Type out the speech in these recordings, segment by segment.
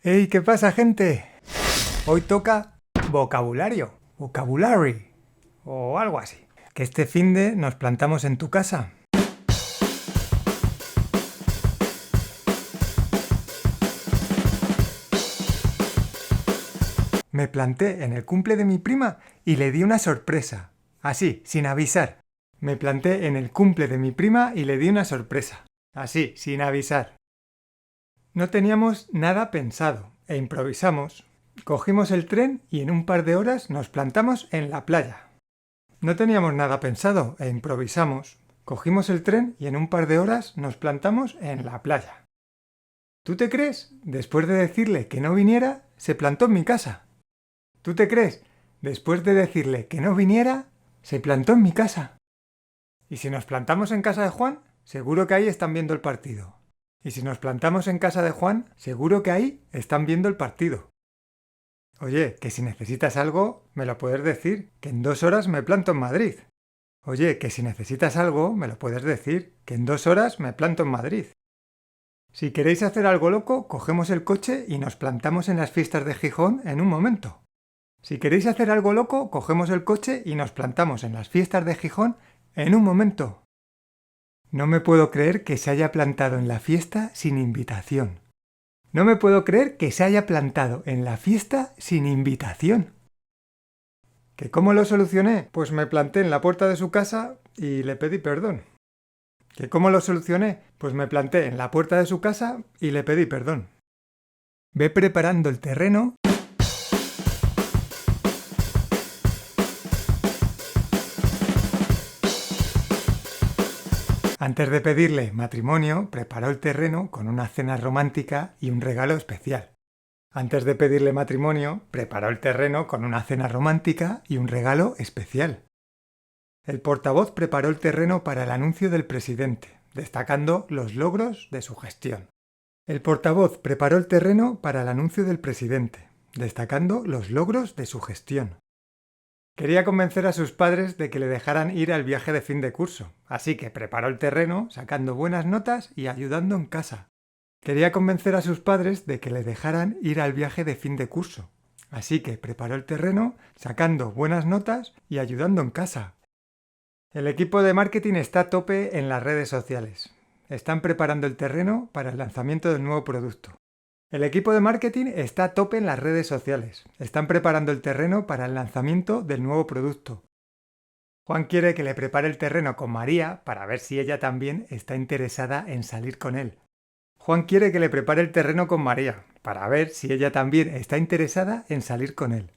¡Hey! ¿Qué pasa, gente? Hoy toca vocabulario, vocabulary o algo así. Que este finde nos plantamos en tu casa. Me planté en el cumple de mi prima y le di una sorpresa. Así, sin avisar. Me planté en el cumple de mi prima y le di una sorpresa. Así, sin avisar. No teníamos nada pensado e improvisamos. Cogimos el tren y en un par de horas nos plantamos en la playa. No teníamos nada pensado e improvisamos. Cogimos el tren y en un par de horas nos plantamos en la playa. ¿Tú te crees? Después de decirle que no viniera, se plantó en mi casa. ¿Tú te crees? Después de decirle que no viniera, se plantó en mi casa. Y si nos plantamos en casa de Juan, seguro que ahí están viendo el partido. Y si nos plantamos en casa de Juan, seguro que ahí están viendo el partido. Oye, que si necesitas algo, me lo puedes decir, que en 2 horas me planto en Madrid. Oye, que si necesitas algo, me lo puedes decir, que en 2 horas me planto en Madrid. Si queréis hacer algo loco, cogemos el coche y nos plantamos en las fiestas de Gijón en un momento. Si queréis hacer algo loco, cogemos el coche y nos plantamos en las fiestas de Gijón en un momento. No me puedo creer que se haya plantado en la fiesta sin invitación. No me puedo creer que se haya plantado en la fiesta sin invitación. ¿Que cómo lo solucioné? Pues me planté en la puerta de su casa y le pedí perdón. ¿Que cómo lo solucioné? Pues me planté en la puerta de su casa y le pedí perdón. Ve preparando el terreno. Antes de pedirle matrimonio, preparó el terreno con una cena romántica y un regalo especial. Antes de pedirle matrimonio, preparó el terreno con una cena romántica y un regalo especial. El portavoz preparó el terreno para el anuncio del presidente, destacando los logros de su gestión. El portavoz preparó el terreno para el anuncio del presidente, destacando los logros de su gestión. Quería convencer a sus padres de que le dejaran ir al viaje de fin de curso, así que preparó el terreno sacando buenas notas y ayudando en casa. Quería convencer a sus padres de que le dejaran ir al viaje de fin de curso, así que preparó el terreno sacando buenas notas y ayudando en casa. El equipo de marketing está a tope en las redes sociales. Están preparando el terreno para el lanzamiento del nuevo producto. El equipo de marketing está a tope en las redes sociales. Están preparando el terreno para el lanzamiento del nuevo producto. Juan quiere que le prepare el terreno con María para ver si ella también está interesada en salir con él. Juan quiere que le prepare el terreno con María para ver si ella también está interesada en salir con él.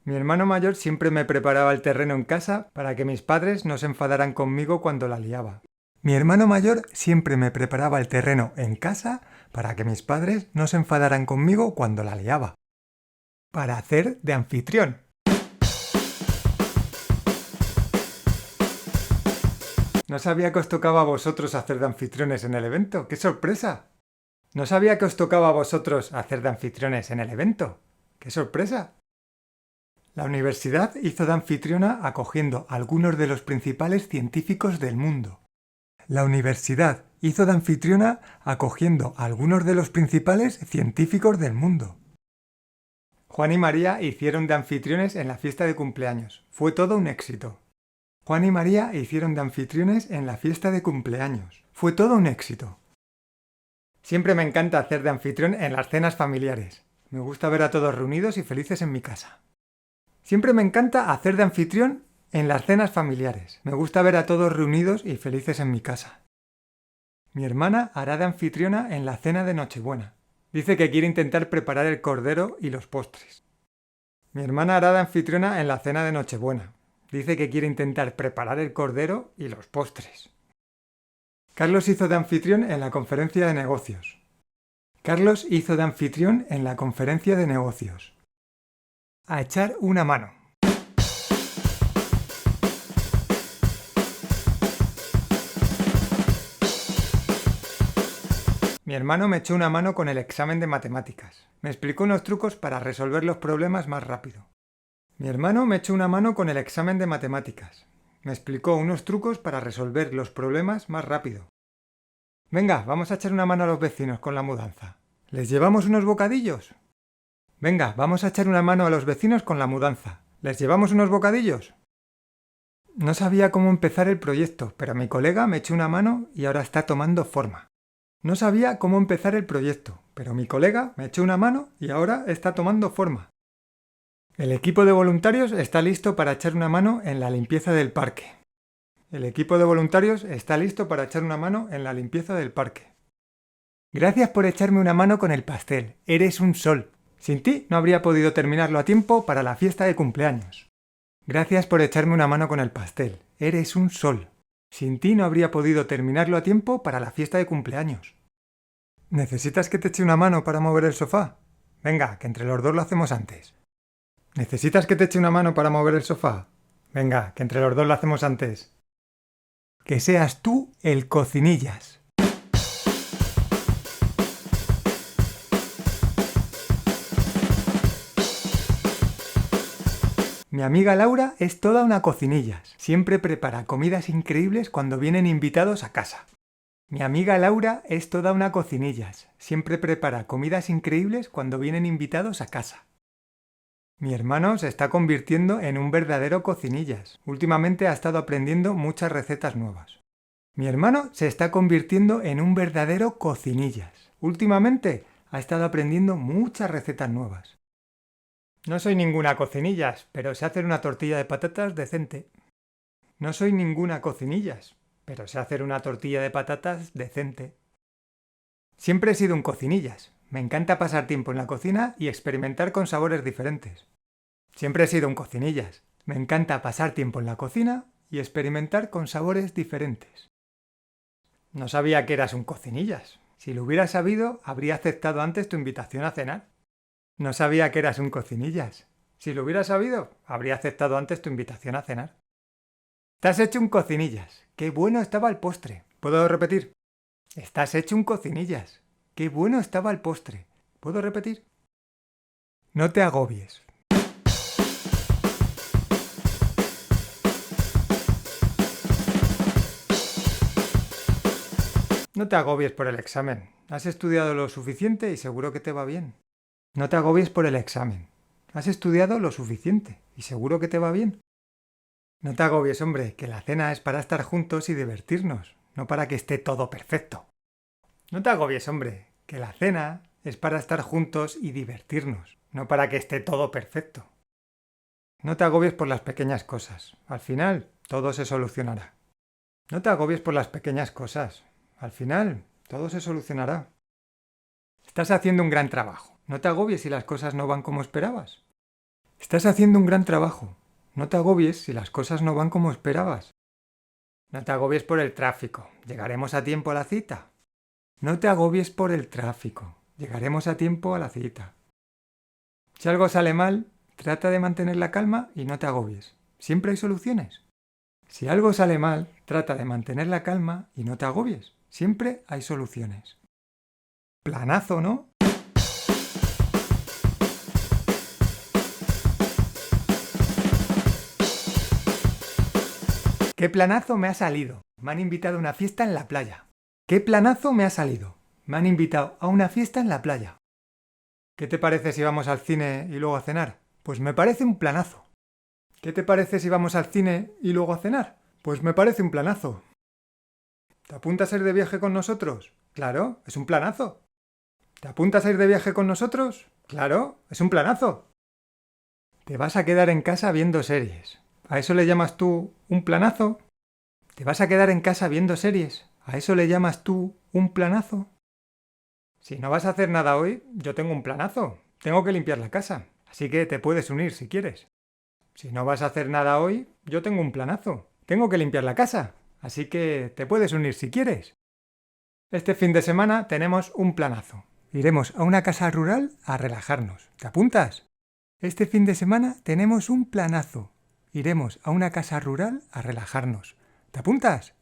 Mi hermano mayor siempre me preparaba el terreno en casa para que mis padres no se enfadaran conmigo cuando la liaba. Mi hermano mayor siempre me preparaba el terreno en casa para que mis padres no se enfadaran conmigo cuando la liaba. Para hacer de anfitrión. No sabía que os tocaba a vosotros hacer de anfitriones en el evento. ¡Qué sorpresa! No sabía que os tocaba a vosotros hacer de anfitriones en el evento. ¡Qué sorpresa! La universidad hizo de anfitriona acogiendo a algunos de los principales científicos del mundo. La universidad hizo de anfitriona acogiendo a algunos de los principales científicos del mundo. Juan y María hicieron de anfitriones en la fiesta de cumpleaños. Fue todo un éxito. Juan y María hicieron de anfitriones en la fiesta de cumpleaños. Fue todo un éxito. Siempre me encanta hacer de anfitrión en las cenas familiares. Me gusta ver a todos reunidos y felices en mi casa. Siempre me encanta hacer de anfitrión en las cenas familiares. Me gusta ver a todos reunidos y felices en mi casa. Mi hermana hará de anfitriona en la cena de Nochebuena. Dice que quiere intentar preparar el cordero y los postres. Mi hermana hará de anfitriona en la cena de Nochebuena. Dice que quiere intentar preparar el cordero y los postres. Carlos hizo de anfitrión en la conferencia de negocios. Carlos hizo de anfitrión en la conferencia de negocios. A echar una mano. Mi hermano me echó una mano con el examen de matemáticas. Me explicó unos trucos para resolver los problemas más rápido. Mi hermano me echó una mano con el examen de matemáticas. Me explicó unos trucos para resolver los problemas más rápido. Venga, vamos a echar una mano a los vecinos con la mudanza. ¿Les llevamos unos bocadillos? Venga, vamos a echar una mano a los vecinos con la mudanza. ¿Les llevamos unos bocadillos? No sabía cómo empezar el proyecto, pero mi colega me echó una mano y ahora está tomando forma. No sabía cómo empezar el proyecto, pero mi colega me echó una mano y ahora está tomando forma. El equipo de voluntarios está listo para echar una mano en la limpieza del parque. El equipo de voluntarios está listo para echar una mano en la limpieza del parque. Gracias por echarme una mano con el pastel. Eres un sol. Sin ti no habría podido terminarlo a tiempo para la fiesta de cumpleaños. Gracias por echarme una mano con el pastel. Eres un sol. Sin ti no habría podido terminarlo a tiempo para la fiesta de cumpleaños. ¿Necesitas que te eche una mano para mover el sofá? Venga, que entre los dos lo hacemos antes. ¿Necesitas que te eche una mano para mover el sofá? Venga, que entre los dos lo hacemos antes. Que seas tú el cocinillas. Mi amiga Laura es toda una cocinillas. Siempre prepara comidas increíbles cuando vienen invitados a casa. Mi amiga Laura es toda una cocinillas. Siempre prepara comidas increíbles cuando vienen invitados a casa. Mi hermano se está convirtiendo en un verdadero cocinillas. Últimamente ha estado aprendiendo muchas recetas nuevas. Mi hermano se está convirtiendo en un verdadero cocinillas. Últimamente ha estado aprendiendo muchas recetas nuevas. No soy ninguna cocinillas, pero sé hacer una tortilla de patatas decente. No soy ninguna cocinillas, pero sé hacer una tortilla de patatas decente. Siempre he sido un cocinillas. Me encanta pasar tiempo en la cocina y experimentar con sabores diferentes. Siempre he sido un cocinillas. Me encanta pasar tiempo en la cocina y experimentar con sabores diferentes. No sabía que eras un cocinillas. Si lo hubiera sabido, habría aceptado antes tu invitación a cenar. No sabía que eras un cocinillas. Si lo hubiera sabido, habría aceptado antes tu invitación a cenar. Estás hecho un cocinillas. ¡Qué bueno estaba el postre! ¿Puedo repetir? Estás hecho un cocinillas. ¡Qué bueno estaba el postre! ¿Puedo repetir? No te agobies. No te agobies por el examen. Has estudiado lo suficiente y seguro que te va bien. No te agobies por el examen. Has estudiado lo suficiente y seguro que te va bien. No te agobies, hombre, que la cena es para estar juntos y divertirnos, no para que esté todo perfecto. No te agobies, hombre, que la cena es para estar juntos y divertirnos, no para que esté todo perfecto. No te agobies por las pequeñas cosas. Al final, todo se solucionará. No te agobies por las pequeñas cosas. Al final, todo se solucionará. Estás haciendo un gran trabajo. No te agobies si las cosas no van como esperabas. Estás haciendo un gran trabajo. No te agobies si las cosas no van como esperabas. No te agobies por el tráfico. ¿Llegaremos a tiempo a la cita? No te agobies por el tráfico. Llegaremos a tiempo a la cita. Si algo sale mal, trata de mantener la calma y no te agobies. Siempre hay soluciones. Si algo sale mal, trata de mantener la calma y no te agobies. Siempre hay soluciones. Planazo, ¿no? ¡Qué planazo me ha salido! Me han invitado a una fiesta en la playa. ¡Qué planazo me ha salido! Me han invitado a una fiesta en la playa. ¿Qué te parece si vamos al cine y luego a cenar? Pues me parece un planazo. ¿Qué te parece si vamos al cine y luego a cenar? Pues me parece un planazo. ¿Te apuntas a ir de viaje con nosotros? Claro, es un planazo. ¿Te apuntas a ir de viaje con nosotros? Claro, es un planazo. Te vas a quedar en casa viendo series. ¿A eso le llamas tú un planazo? ¿Te vas a quedar en casa viendo series? ¿A eso le llamas tú un planazo? Si no vas a hacer nada hoy, yo tengo un planazo. Tengo que limpiar la casa, así que te puedes unir si quieres. Si no vas a hacer nada hoy, yo tengo un planazo. Tengo que limpiar la casa, así que te puedes unir si quieres. Este fin de semana tenemos un planazo. Iremos a una casa rural a relajarnos. ¿Te apuntas? Este fin de semana tenemos un planazo. Iremos a una casa rural a relajarnos. ¿Te apuntas?